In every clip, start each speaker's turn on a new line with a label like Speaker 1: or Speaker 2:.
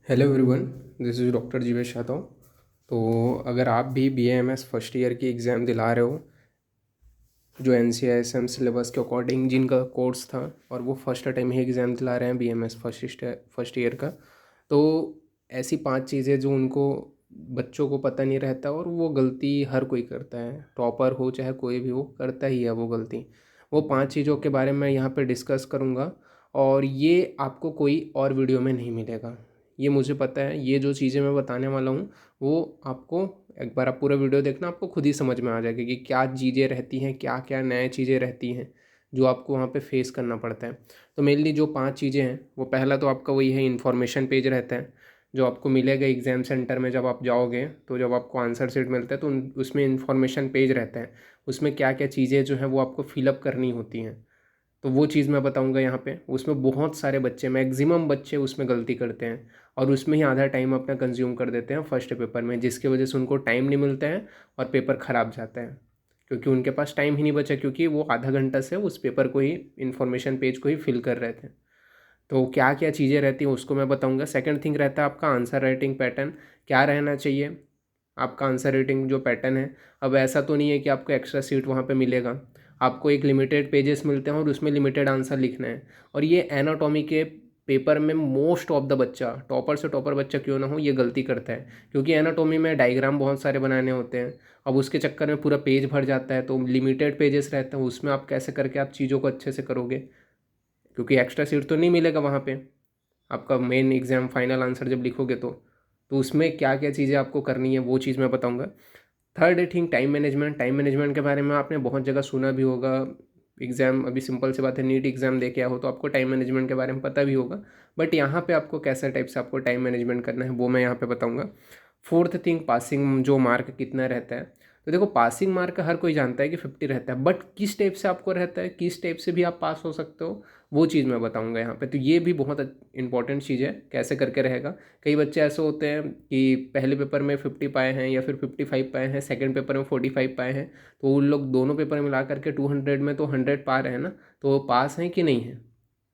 Speaker 1: Hello everyone, this is doctor Jeevesh Yadav. तो अगर आप भी BAMS फर्स्ट ईयर की एग्ज़ाम दिला रहे हो जो NCISM सिलेबस के अकॉर्डिंग जिनका कोर्स था और वो फर्स्ट टाइम ही एग्ज़ाम दिला रहे हैं BAMS फर्स्ट ईयर का, तो ऐसी 5 चीज़ें जो उनको बच्चों को पता नहीं रहता और वो गलती हर कोई करता है, टॉपर हो चाहे कोई भी हो, करता ही है वो गलती। वो 5 चीज़ों के बारे में यहाँ पे डिस्कस करूँगा और ये आपको कोई और वीडियो में नहीं मिलेगा। ये मुझे पता है, ये जो चीज़ें मैं बताने वाला हूँ वो आपको एक बार आप पूरा वीडियो देखना, आपको खुद ही समझ में आ जाएगा कि क्या चीज़ें रहती हैं, क्या क्या नए चीज़ें रहती हैं जो आपको वहाँ पे फेस करना पड़ता है। तो मेनली जो 5 चीज़ें हैं, वो पहला तो आपका वही है, इन्फॉर्मेशन पेज रहता है जो आपको मिलेगा एग्ज़ाम सेंटर में। जब आप जाओगे तो जब आपको आंसर शीट मिलता है तो उसमें इन्फॉर्मेशन पेज रहता है, उसमें क्या क्या चीज़ें जो हैं वो आपको फिलअप करनी होती हैं। तो वो चीज़ मैं बताऊंगा यहाँ पे। उसमें बहुत सारे बच्चे, मैक्सिमम बच्चे उसमें गलती करते हैं और उसमें ही आधा टाइम अपना कंज्यूम कर देते हैं फर्स्ट पेपर में, जिसकी वजह से उनको टाइम नहीं मिलता है और पेपर ख़राब जाता है क्योंकि उनके पास टाइम ही नहीं बचा, क्योंकि वो आधा घंटा से उस पेपर को ही, इन्फॉर्मेशन पेज को ही फिल कर रहे थे। तो क्या क्या चीज़ें रहती हैं उसको मैं बताऊंगा। सेकंड थिंग रहता है आपका आंसर राइटिंग पैटर्न, क्या रहना चाहिए आपका आंसर राइटिंग जो पैटर्न है। अब ऐसा तो नहीं है कि आपको एक्स्ट्रा सीट वहाँ पे मिलेगा, आपको एक लिमिटेड पेजेस मिलते हैं और उसमें लिमिटेड आंसर लिखना है। और ये एनाटॉमी के पेपर में मोस्ट ऑफ द बच्चा, टॉपर से टॉपर बच्चा क्यों ना हो, ये गलती करता है क्योंकि एनाटॉमी में डायग्राम बहुत सारे बनाने होते हैं। अब उसके चक्कर में पूरा पेज भर जाता है, तो लिमिटेड पेजेस रहते हैं, उसमें आप कैसे करके आप चीज़ों को अच्छे से करोगे, क्योंकि एक्स्ट्रा सीट तो नहीं मिलेगा वहाँ पे आपका मेन एग्ज़ाम फाइनल आंसर जब लिखोगे तो उसमें क्या क्या चीज़ें आपको करनी है वो चीज़ मैं बताऊँगा। Third thing, time management. Time management के बारे में आपने बहुत जगह सुना भी होगा। एग्ज़ाम, अभी सिंपल सी बात है, नीट एग्ज़ाम दे के आओ तो आपको टाइम मैनेजमेंट के बारे में पता भी होगा, बट यहाँ पे आपको कैसा टाइप से आपको टाइम मैनेजमेंट करना है वो मैं यहाँ पे बताऊँगा। फोर्थ थिंग, पासिंग जो मार्क कितना रहता है। तो देखो, पासिंग मार्क हर कोई जानता है कि 50 रहता है, बट किस टाइप से आपको रहता है, किस टाइप से भी आप पास हो सकते हो, वो चीज़ मैं बताऊंगा यहाँ पे। तो ये भी बहुत इंपॉर्टेंट चीज़ है, कैसे करके रहेगा। कई बच्चे ऐसे होते हैं कि पहले पेपर में 50 पाए हैं या फिर 55 पाए हैं, सेकंड पेपर में 45 पाए हैं, तो उन लोग दोनों पेपर मिला करके 200 में तो 100 पा रहे हैं ना, तो वो पास हैं कि नहीं है,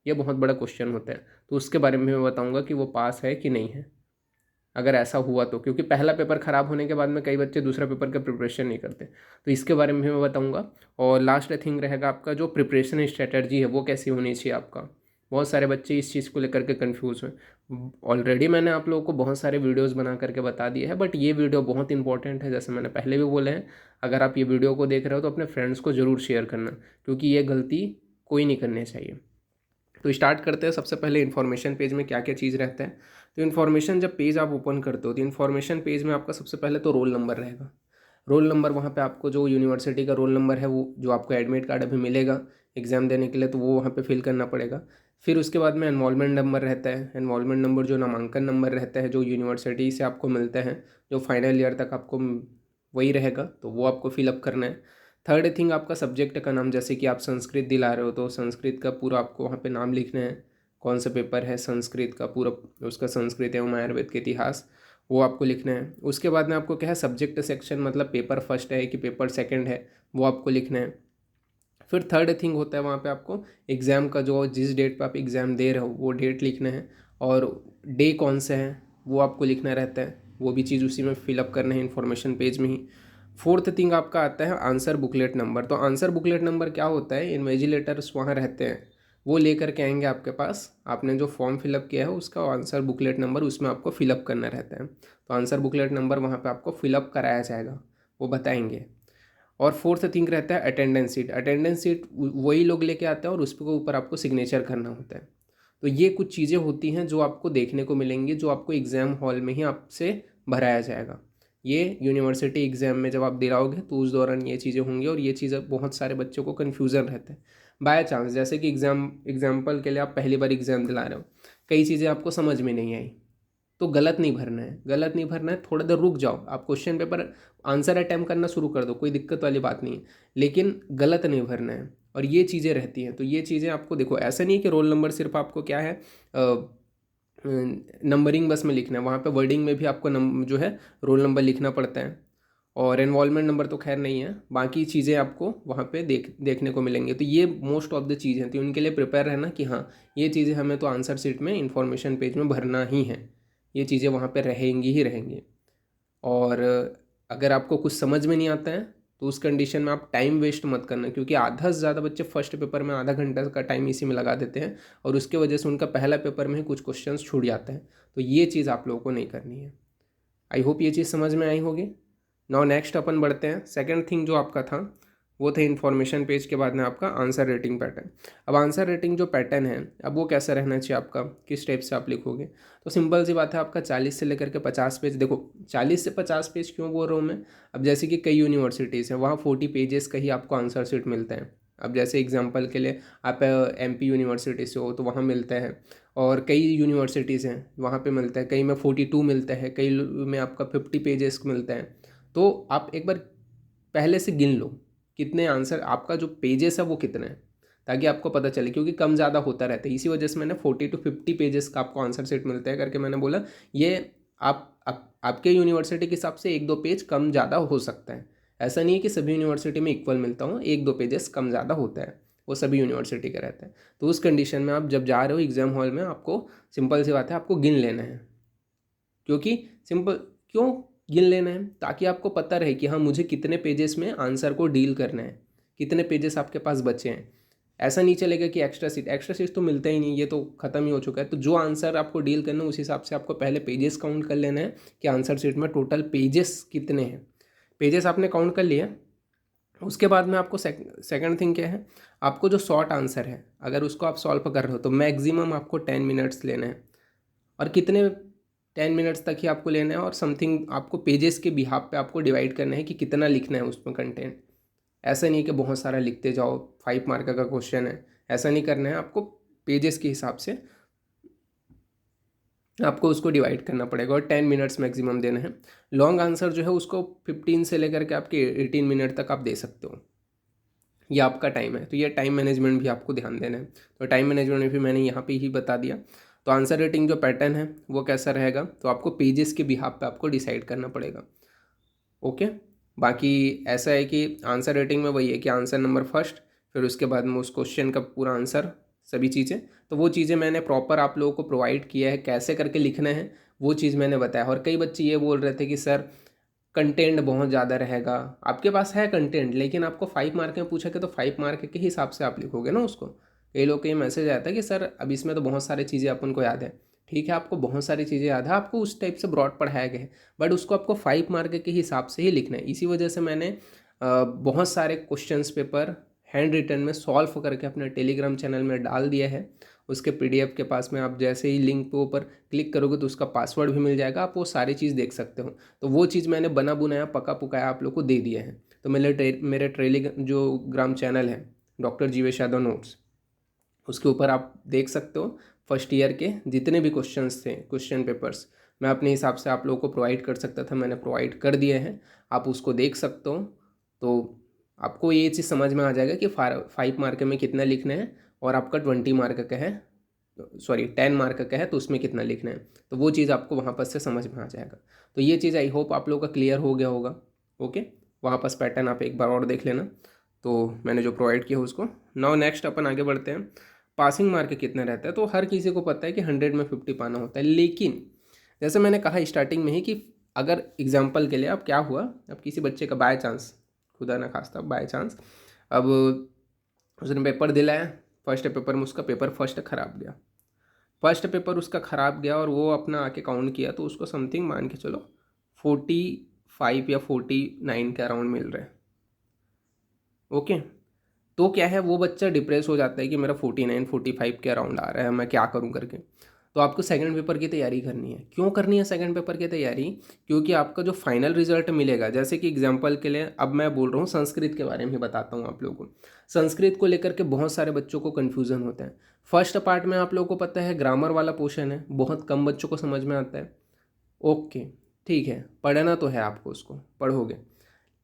Speaker 1: ये बहुत बड़ा क्वेश्चन होता है। तो उसके बारे में मैं बताऊँगा कि वो पास है कि नहीं है अगर ऐसा हुआ तो, क्योंकि पहला पेपर ख़राब होने के बाद में कई बच्चे दूसरा पेपर का प्रिपरेशन नहीं करते। तो इसके बारे में भी मैं बताऊंगा। और लास्ट थिंग रहेगा आपका जो प्रिपरेशन स्ट्रेटजी है वो कैसी होनी चाहिए आपका। बहुत सारे बच्चे इस चीज़ को लेकर के कन्फ्यूज़ हैं। ऑलरेडी मैंने आप लोगों को बहुत सारे वीडियोज़ बना करके बता दिए हैं, बट ये वीडियो बहुत इंपॉर्टेंट है, जैसे मैंने पहले भी बोले हैं। अगर आप ये वीडियो को देख रहे हो तो अपने फ्रेंड्स को ज़रूर शेयर करना, क्योंकि ये गलती कोई नहीं करनी चाहिए। तो स्टार्ट करते हैं। सबसे पहले इन्फॉर्मेशन पेज में क्या क्या चीज़ रहता है। तो इन्फॉर्मेशन जब पेज आप ओपन करते हो तो इन्फॉर्मेशन पेज में आपका सबसे पहले तो रोल नंबर रहेगा। रोल नंबर, वहाँ पे आपको जो यूनिवर्सिटी का रोल नंबर है, वो जो आपको एडमिट कार्ड अभी मिलेगा एग्ज़ाम देने के लिए, तो वो वहाँ पे फिल करना पड़ेगा। फिर उसके बाद में एनरोलमेंट नंबर रहता है। एनरोलमेंट नंबर जो नामांकन नंबर रहता है, जो यूनिवर्सिटी से आपको मिलता है, जो फाइनल ईयर तक आपको वही रहेगा, तो वो आपको फिलअप करना है। थर्ड थिंग, आपका सब्जेक्ट का नाम, जैसे कि आप संस्कृत दिला रहे हो तो संस्कृत का पूरा आपको वहाँ पे नाम लिखना है। कौन सा पेपर है संस्कृत का, पूरा उसका संस्कृत एवं आयुर्वेद के इतिहास, वो आपको लिखना है। उसके बाद में आपको क्या है, सब्जेक्ट सेक्शन, मतलब पेपर फर्स्ट है कि पेपर सेकंड है, वो आपको लिखना है। फिर थर्ड थिंग होता है वहाँ पे आपको एग्ज़ाम का, जो जिस डेट पे आप एग्ज़ाम दे रहे हो वो डेट लिखना है, और डे कौन सा है वो आपको लिखना रहता है। वो भी चीज़ उसी में फिलअप करना है इन्फॉर्मेशन पेज में ही। फोर्थ थिंग आपका आता है आंसर बुकलेट नंबर। तो आंसर बुकलेट नंबर क्या होता है, इन्विजिलेटर्स वहाँ रहते हैं, वो लेकर के आएंगे आपके पास। आपने जो फॉर्म फिलअप किया है उसका आंसर बुकलेट नंबर उसमें आपको फिलअप करना रहता है। तो आंसर बुकलेट नंबर वहाँ पे आपको फिलअप कराया जाएगा, वो बताएंगे। और फोर्थ थिंग रहता है अटेंडेंस सीट। अटेंडेंस सीट वही लोग लेके आते हैं और उस पर ऊपर आपको सिग्नेचर करना होता है। तो ये कुछ चीज़ें होती हैं जो आपको देखने को मिलेंगी, जो आपको एग्ज़ाम हॉल में ही आपसे भराया जाएगा। ये यूनिवर्सिटी एग्ज़ाम में जब आप दिलाओगे तो उस दौरान ये चीज़ें होंगी, और ये चीज़ें बहुत सारे बच्चों को कन्फ्यूज़न रहता है। बाय चांस, जैसे कि एग्जाम्पल के लिए आप पहली बार एग्ज़ाम दिला रहे हो, कई चीज़ें आपको समझ में नहीं आई, तो गलत नहीं भरना है, गलत नहीं भरना है। थोड़ा देर रुक जाओ, आप क्वेश्चन पेपर आंसर अटैम्प्ट करना शुरू कर दो, कोई दिक्कत वाली बात नहीं है, लेकिन गलत नहीं भरना है। और ये चीज़ें रहती हैं, तो ये चीज़ें आपको, देखो ऐसा नहीं है कि रोल नंबर सिर्फ आपको क्या है नंबरिंग बस में लिखना है, वहाँ पे वर्डिंग में भी आपको जो है रोल नंबर लिखना पड़ता है। और एनरोलमेंट नंबर तो खैर नहीं है, बाकी चीज़ें आपको वहाँ पे देखने को मिलेंगे। तो ये मोस्ट ऑफ द चीज़ हैं, तो उनके लिए प्रिपेयर रहना कि हाँ, ये चीज़ें हमें तो आंसर शीट में, इंफॉर्मेशन पेज में भरना ही है। ये चीज़ें वहाँ पे रहेंगी ही रहेंगी। और अगर आपको कुछ समझ में नहीं आता है तो उस कंडीशन में आप टाइम वेस्ट मत करना, क्योंकि आधा से ज़्यादा बच्चे फर्स्ट पेपर में आधा घंटा का टाइम इसी में लगा देते हैं और उसके वजह से उनका पहला पेपर में ही कुछ क्वेश्चंस छूट जाते हैं। तो ये चीज़ आप लोगों को नहीं करनी है। आई होप ये चीज़ समझ में आई होगी। नाउ नेक्स्ट अपन बढ़ते हैं। सेकंड थिंग जो आपका था वो थे इन्फॉर्मेशन पेज के बाद में आपका आंसर रेटिंग पैटर्न। अब आंसर रेटिंग जो पैटर्न है अब वो कैसा रहना चाहिए आपका, किस टाइप से आप लिखोगे। तो सिंपल सी बात है, आपका 40 से लेकर के 50 पेज, देखो 40 से 50 पेज क्यों बोल रहा हूँ मैं, अब जैसे कि कई यूनिवर्सिटीज़ हैं वहाँ 40 पेजेस का ही आपको आंसर शीट मिलता है। अब जैसे एग्जांपल के लिए आप MP यूनिवर्सिटी से हो तो वहाँ मिलता है, और कई यूनिवर्सिटीज़ हैं वहाँ पे मिलता है, कई में 42 मिलता है, कई में आपका 50 पेजेस मिलता है। तो आप एक बार पहले से गिन लो कितने आंसर, आपका जो पेजेस है वो कितने हैं, ताकि आपको पता चले, क्योंकि कम ज़्यादा होता रहता है। इसी वजह से मैंने 40 to 50 पेजेस का आपको आंसर सेट मिलता है करके मैंने बोला। ये आपके यूनिवर्सिटी के हिसाब से 1-2 पेज कम ज़्यादा हो सकता है। ऐसा नहीं है कि सभी यूनिवर्सिटी में इक्वल मिलता हूँ, 1-2 पेजेस कम ज़्यादा होता है, वो सभी यूनिवर्सिटी का रहता है। तो उस कंडीशन में आप जब जा रहे हो एग्ज़ाम हॉल में, आपको सिंपल सी बात है आपको गिन लेना है। क्योंकि सिंपल क्यों गिन लेना है, ताकि आपको पता रहे कि हाँ मुझे कितने पेजेस में आंसर को डील करना है, कितने पेजेस आपके पास बचे हैं। ऐसा नहीं चलेगा कि एक्स्ट्रा सीट तो मिलता ही नहीं, ये तो ख़त्म ही हो चुका है। तो जो आंसर आपको डील करना है उस हिसाब से आपको पहले पेजेस काउंट कर लेना है कि आंसर सीट में टोटल पेजेस कितने हैं। पेजेस आपने काउंट कर लिया, उसके बाद में आपको सेकंड थिंग क्या है, आपको जो शॉर्ट आंसर है अगर उसको आप सॉल्व कर रहे हो तो मैक्सिमम आपको 10 मिनट्स लेना है। और कितने 10 मिनट्स तक ही आपको लेना है, और समथिंग आपको पेजेस के बिहाफ पे आपको डिवाइड करना है कि कितना लिखना है उसमें कंटेंट। ऐसा नहीं कि बहुत सारा लिखते जाओ, 5 मार्क का क्वेश्चन है, ऐसा नहीं करना है। आपको पेजेस के हिसाब से आपको उसको डिवाइड करना पड़ेगा, और 10 मिनट्स मैक्सिमम देना है। लॉन्ग आंसर जो है उसको 15 से लेकर के आपके 18 मिनट तक आप दे सकते हो, ये आपका टाइम है। तो ये टाइम मैनेजमेंट भी आपको ध्यान देना है। तो टाइम मैनेजमेंट भी मैंने यहाँ पे ही बता दिया। तो आंसर रेटिंग जो पैटर्न है वो कैसा रहेगा, तो आपको पेजेस के बिहाफ पे आपको डिसाइड करना पड़ेगा। ओके, बाकी ऐसा है कि आंसर रेटिंग में वही है कि आंसर नंबर फर्स्ट, फिर उसके बाद में उस क्वेश्चन का पूरा आंसर, सभी चीज़ें। तो वो चीज़ें मैंने प्रॉपर आप लोगों को प्रोवाइड किया है, कैसे करके लिखना है वो चीज़ मैंने बताया। और कई बच्चे ये बोल रहे थे कि सर कंटेंट बहुत ज़्यादा रहेगा, आपके पास है कंटेंट लेकिन आपको 5 मार्क में पूछा कि तो 5 मार्क के हिसाब से आप लिखोगे ना उसको। कई लोग का ये मैसेज आता है कि सर अब इसमें तो बहुत सारी चीज़ें अपन को याद है। ठीक है, आपको बहुत सारी चीज़ें याद है, आपको उस टाइप से ब्रॉड पढ़ाया गया है, बट उसको आपको 5 मार्क के हिसाब से ही लिखना है। इसी वजह से मैंने बहुत सारे क्वेश्चंस पेपर हैंड रिटन में सॉल्व करके अपने टेलीग्राम चैनल में डाल दिया है। उसके PDF के पास में आप जैसे ही लिंक पे ऊपर क्लिक करोगे तो उसका पासवर्ड भी मिल जाएगा, आप वो सारी चीज़ देख सकते हो। तो वो चीज़ मैंने बना बुनाया पका पुकाया आप लोग को दे दिया है। तो मेरे टेलीग्राम जो ग्राम चैनल है डॉक्टर जीवेश यादव नोट्स, उसके ऊपर आप देख सकते हो फर्स्ट ईयर के जितने भी क्वेश्चंस थे, क्वेश्चन पेपर्स मैं अपने हिसाब से आप लोगों को प्रोवाइड कर सकता था, मैंने प्रोवाइड कर दिए हैं, आप उसको देख सकते हो। तो आपको ये चीज़ समझ में आ जाएगा कि 5 मार्क में कितना लिखना है, और आपका 20 मार्क का है, सॉरी 10 मार्क का है तो उसमें कितना लिखना है। तो वो चीज़ आपको वहाँ पर से समझ में आ जाएगा। तो ये चीज़ आई होप आप लोगों का क्लियर हो गया होगा। ओके, वहाँ पर पैटर्न आप एक बार और देख लेना, तो मैंने जो प्रोवाइड किया उसको। नाउ नेक्स्ट अपन आगे बढ़ते हैं। पासिंग मार्क कितना रहता है, तो हर किसी को पता है कि 100 में 50 पाना होता है, लेकिन जैसे मैंने कहा स्टार्टिंग में ही कि अगर एग्जाम्पल के लिए अब क्या हुआ, अब किसी बच्चे का बाय चांस, खुदा ना खास्ता बाय चांस, अब उसने पेपर दिलाया, फर्स्ट पेपर में उसका पेपर फर्स्ट खराब गया, फर्स्ट पेपर उसका ख़राब गया और वो अपना आके काउंट किया तो उसको समथिंग मान के चलो 45 या 49 के अराउंड मिल रहे हैं। ओके, तो क्या है वो बच्चा डिप्रेस हो जाता है कि मेरा 49-45 के अराउंड आ रहा है, मैं क्या करूं करके। तो आपको सेकंड पेपर की तैयारी करनी है। क्यों करनी है सेकंड पेपर की तैयारी, क्योंकि आपका जो फाइनल रिजल्ट मिलेगा, जैसे कि एग्जांपल के लिए अब मैं बोल रहा हूँ संस्कृत के बारे में बताता हूँ आप लोगों को। संस्कृत को लेकर के बहुत सारे बच्चों को कन्फ्यूज़न होता है। फर्स्ट पार्ट में आप लोगों को पता है ग्रामर वाला पोर्शन है, बहुत कम बच्चों को समझ में आता है। ओके, ठीक है, पढ़ना तो है आपको, उसको पढ़ोगे,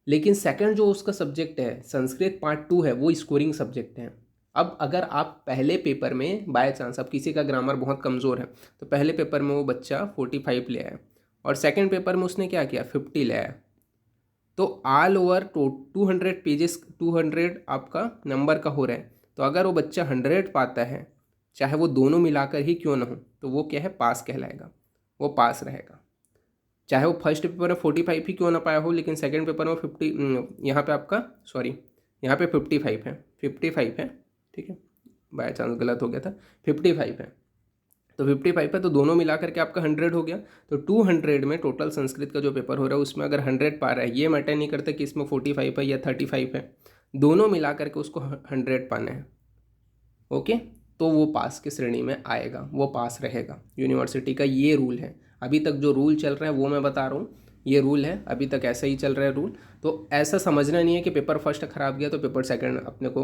Speaker 1: लेकिन सेकंड जो उसका सब्जेक्ट है संस्कृत पार्ट 2 है, वो स्कोरिंग सब्जेक्ट है। अब अगर आप पहले पेपर में बाय चांस अब किसी का ग्रामर बहुत कमज़ोर है तो पहले पेपर में वो बच्चा 45 ले आया और सेकंड पेपर में उसने क्या किया 50 ले आया, तो ऑल ओवर 200 पेजेस 200 आपका नंबर का हो रहा है। तो अगर वो बच्चा 100 पाता है, चाहे वो दोनों मिलाकर ही क्यों ना हो, तो वो क्या है पास कहलाएगा। वो पास रहेगा। चाहे वो फर्स्ट पेपर में 45 ही क्यों ना पाया हो, लेकिन सेकंड पेपर में 50, यहाँ पे आपका सॉरी यहाँ पे 55 है, 55 है, ठीक है, बाय चांस गलत हो गया था, 55 है, तो 55 है, तो दोनों मिला करके आपका 100 हो गया। तो 200 में टोटल संस्कृत का जो पेपर हो रहा है उसमें अगर 100 पा रहा है, ये मैटर नहीं करता कि इसमें 45 है या 35 है, दोनों मिला करके उसको 100 पाने हैं। ओके, तो वो पास की श्रेणी में आएगा, वो पास रहेगा। यूनिवर्सिटी का ये रूल है, अभी तक जो रूल चल रहा है वो मैं बता रहा हूँ, ये रूल है, अभी तक ऐसा ही चल रहा है रूल। तो ऐसा समझना नहीं है कि पेपर फर्स्ट खराब गया तो पेपर सेकंड अपने को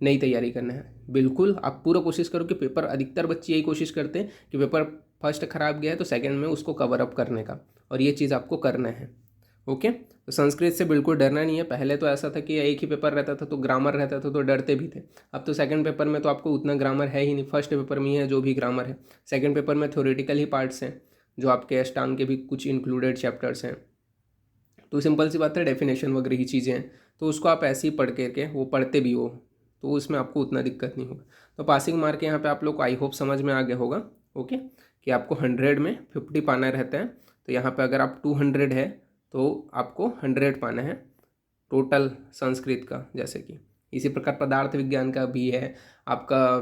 Speaker 1: नई तैयारी करना है। बिल्कुल आप पूरा कोशिश करो कि पेपर, अधिकतर बच्चे यही कोशिश करते हैं कि पेपर फर्स्ट खराब गया है तो सेकंड में उसको कवर अप करने का, और ये चीज़ आपको करना है। ओके, तो संस्कृत से बिल्कुल डरना नहीं है। पहले तो ऐसा था कि एक ही पेपर रहता था तो ग्रामर रहता था तो डरते भी थे। अब तो सेकंड पेपर में तो आपको उतना ग्रामर है ही नहीं, फर्स्ट पेपर में ही है जो भी ग्रामर है। सेकंड पेपर में थ्योरेटिकल ही पार्ट्स हैं, जो आपके अष्टांग के भी कुछ इंक्लूडेड चैप्टर्स हैं। तो सिंपल सी बात है, डेफिनेशन वगैरह की चीज़ें हैं, तो उसको आप ऐसे ही पढ़ के वो पढ़ते भी हो तो उसमें आपको उतना दिक्कत नहीं होगा। तो पासिंग मार्क यहाँ पे आप लोग को आई होप समझ में आ गया होगा। ओके, कि आपको 100 में 50 पाना रहता है, तो यहाँ पे अगर आप 200 है तो आपको 100 पाना है टोटल संस्कृत का। जैसे कि इसी प्रकार पदार्थ विज्ञान का भी है आपका,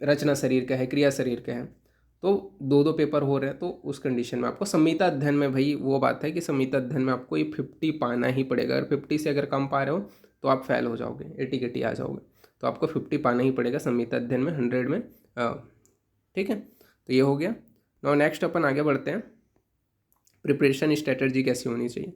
Speaker 1: रचना शरीर का है, क्रिया शरीर का है, तो दो दो पेपर हो रहे हैं। तो उस कंडीशन में आपको संहिता अध्ययन में, भाई वो बात है कि संहिता अध्ययन में आपको ये 50 पाना ही पड़ेगा। अगर 50 से अगर कम पा रहे हो तो आप फेल हो जाओगे, एटी केटी आ जाओगे। तो आपको 50 पाना ही पड़ेगा संहिता अध्ययन में 100 में। ठीक है, तो ये हो गया। नाउ नेक्स्ट अपन आगे बढ़ते हैं, प्रिपरेशन स्ट्रेटजी कैसी होनी चाहिए।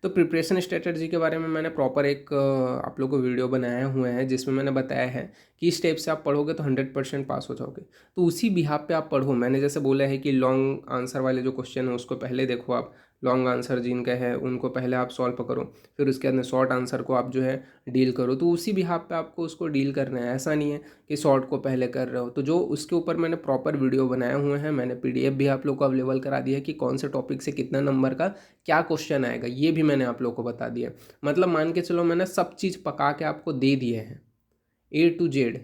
Speaker 1: तो प्रिपरेशन स्ट्रेटजी के बारे में मैंने प्रॉपर एक आप लोगों को वीडियो बनाया हुआ है जिसमें मैंने बताया है कि इस स्टेप से आप पढ़ोगे तो 100% पास हो जाओगे। तो उसी बिहाफ पे आप पढ़ो। मैंने जैसे बोला है कि लॉन्ग आंसर वाले जो क्वेश्चन है उसको पहले देखो, आप लॉन्ग आंसर जिनका है उनको पहले आप सॉल्व करो, फिर उसके बाद में शॉर्ट आंसर को आप जो है डील करो। तो उसी बिहाफ पे आपको उसको डील करना है, ऐसा नहीं है कि शॉर्ट को पहले कर रहे हो। तो जो उसके ऊपर मैंने प्रॉपर वीडियो बनाए हुए हैं, मैंने PDF भी आप लोग को अवेलेबल करा दिया है कि कौन से टॉपिक से कितना नंबर का क्या क्वेश्चन आएगा, ये भी मैंने आप लोग को बता दिया। मतलब मान के चलो मैंने सब चीज़ पका के आपको दे दिए हैं, A to Z।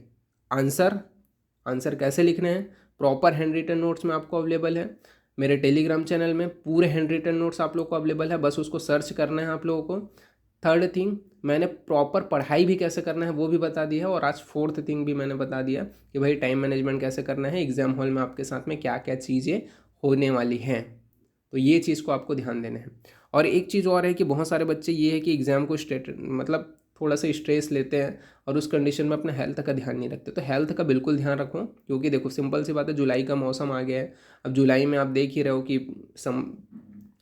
Speaker 1: आंसर कैसे लिखने हैं प्रॉपर हैंड रिटन नोट्स में आपको अवेलेबल है। मेरे टेलीग्राम चैनल में पूरे हैंड रिटन नोट्स आप लोग को अवेलेबल है, बस उसको सर्च करना है आप लोगों को। थर्ड थिंग, मैंने प्रॉपर पढ़ाई भी कैसे करना है वो भी बता दिया है। और आज फोर्थ थिंग भी मैंने बता दिया कि भाई टाइम मैनेजमेंट कैसे करना है, एग्जाम हॉल में आपके साथ में क्या क्या चीज़ें होने वाली हैं। तो ये चीज़ को आपको ध्यान देना है। और एक चीज़ और है कि बहुत सारे बच्चे ये है कि एग्ज़ाम को मतलब थोड़ा सा स्ट्रेस लेते हैं और उस कंडीशन में अपने हेल्थ का ध्यान नहीं रखते। तो हेल्थ का बिल्कुल ध्यान रखो, क्योंकि देखो सिंपल सी बात है, जुलाई का मौसम आ गया है। अब जुलाई में आप देख ही रहे हो कि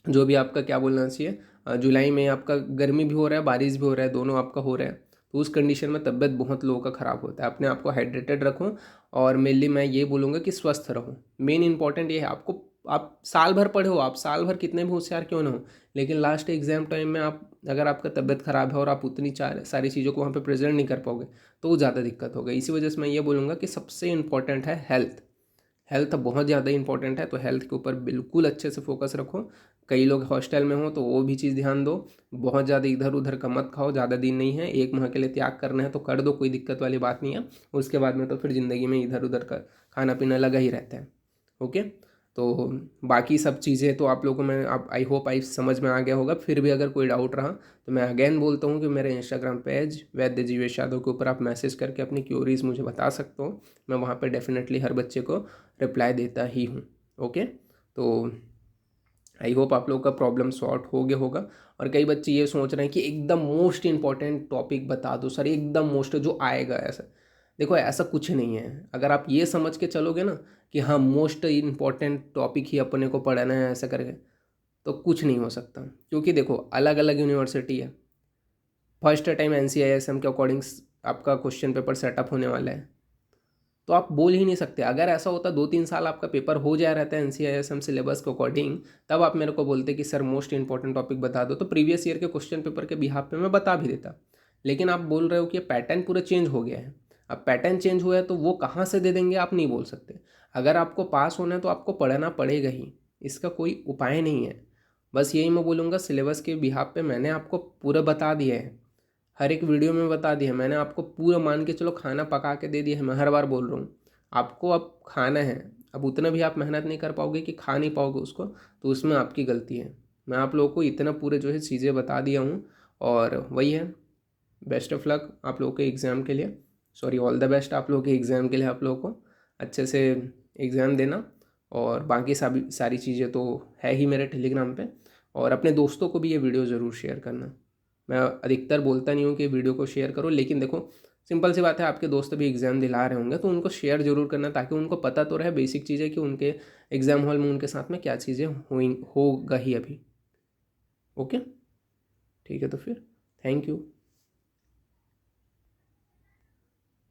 Speaker 1: जो भी आपका क्या बोलना चाहिए, जुलाई में आपका गर्मी भी हो रहा है, बारिश भी हो रहा है, दोनों आपका हो रहा है। तो उस कंडीशन में तबीयत बहुत लोगों का ख़राब होता है। अपने आप को हाइड्रेटेड रखो, और मेनली मैं ये बोलूँगा कि स्वस्थ रहो। मेन इंपॉर्टेंट ये है, आपको आप साल भर पढ़े हो, आप साल भर कितने भी होशियार क्यों ना हो, लेकिन लास्ट एग्जाम टाइम में आप अगर आपका तबीयत ख़राब है और आप उतनी सारी चीज़ों को वहाँ पे प्रेजेंट नहीं कर पाओगे तो वो ज़्यादा दिक्कत होगा। इसी वजह से मैं ये बोलूँगा कि सबसे इम्पॉर्टेंट है हेल्थ। हेल्थ बहुत ज़्यादा इंपॉर्टेंट है, तो हेल्थ के ऊपर बिल्कुल अच्छे से फोकस रखो। कई लोग हॉस्टल में हो तो वो भी चीज़ ध्यान दो। बहुत ज़्यादा इधर उधर का मत खाओ, ज़्यादा दिन नहीं है, 1 माह के लिए त्याग करना है तो कर दो, कोई दिक्कत वाली बात नहीं है। उसके बाद में तो फिर ज़िंदगी में इधर उधर का खाना पीना लगा ही रहता है। ओके, तो बाकी सब चीज़ें तो आप लोगों को मैं आप आई होप समझ में आ गया होगा। फिर भी अगर कोई डाउट रहा तो मैं अगेन बोलता हूँ कि मेरे इंस्टाग्राम पेज वैद्य जीवेश यादव के ऊपर आप मैसेज करके अपनी क्यूरीज मुझे बता सकते हो। मैं वहाँ पे डेफिनेटली हर बच्चे को रिप्लाई देता ही हूँ। ओके, तो आई होप आप लोग का प्रॉब्लम सॉर्ट हो गया होगा। और कई बच्चे ये सोच रहे हैं कि एकदम मोस्ट इंपॉर्टेंट टॉपिक बता दो सर, एकदम मोस्ट जो आएगा ऐसा। देखो ऐसा कुछ नहीं है। अगर आप ये समझ के चलोगे ना कि हाँ मोस्ट इम्पॉर्टेंट टॉपिक ही अपने को पढ़ना है ऐसा करके, तो कुछ नहीं हो सकता। क्योंकि देखो अलग अलग यूनिवर्सिटी है, फर्स्ट टाइम NCISM के अकॉर्डिंग आपका क्वेश्चन पेपर सेटअप होने वाला है, तो आप बोल ही नहीं सकते। अगर ऐसा होता 2-3 साल आपका पेपर हो जाया रहता है NCISM सिलेबस के अकॉर्डिंग, तब आप मेरे को बोलते कि सर मोस्ट इंपॉर्टेंट टॉपिक बता दो, तो प्रीवियस ईयर के क्वेश्चन पेपर के बिहाफ पे मैं बता भी देता। लेकिन आप बोल रहे हो कि पैटर्न पूरा चेंज हो गया है। अब पैटर्न चेंज हुआ है तो वो कहाँ से दे देंगे आप नहीं बोल सकते। अगर आपको पास होना है तो आपको पढ़ना पड़ेगा ही, इसका कोई उपाय नहीं है। बस यही मैं बोलूँगा, सिलेबस के बिहाफ पे मैंने आपको पूरा बता दिया है, हर एक वीडियो में बता दिया है मैंने आपको पूरा। मान के चलो खाना पका के दे दिया है, मैं हर बार बोल रहा हूँ आपको अब खाना है। अब उतना भी आप मेहनत नहीं कर पाओगे कि खा नहीं पाओगे उसको, तो उसमें आपकी गलती है। मैं आप लोगों को इतना पूरे जो है चीज़ें बता दिया हूँ, और वही है, बेस्ट ऑफ लक आप लोगों के एग्ज़ाम के लिए, सॉरी ऑल द बेस्ट आप लोगों के एग्ज़ाम के लिए। आप लोगों को अच्छे से एग्ज़ाम देना, और बाकी सारी चीज़ें तो है ही मेरे टेलीग्राम पे। और अपने दोस्तों को भी ये वीडियो ज़रूर शेयर करना। मैं अधिकतर बोलता नहीं हूँ कि वीडियो को शेयर करो, लेकिन देखो सिंपल सी बात है, आपके दोस्त भी एग्ज़ाम दिला रहे होंगे तो उनको शेयर ज़रूर करना, ताकि उनको पता तो रहे बेसिक चीज़ें कि उनके एग्ज़ाम हॉल में उनके साथ में क्या चीज़ें हुई होगा ही अभी। ओके, ठीक है, तो फिर थैंक यू।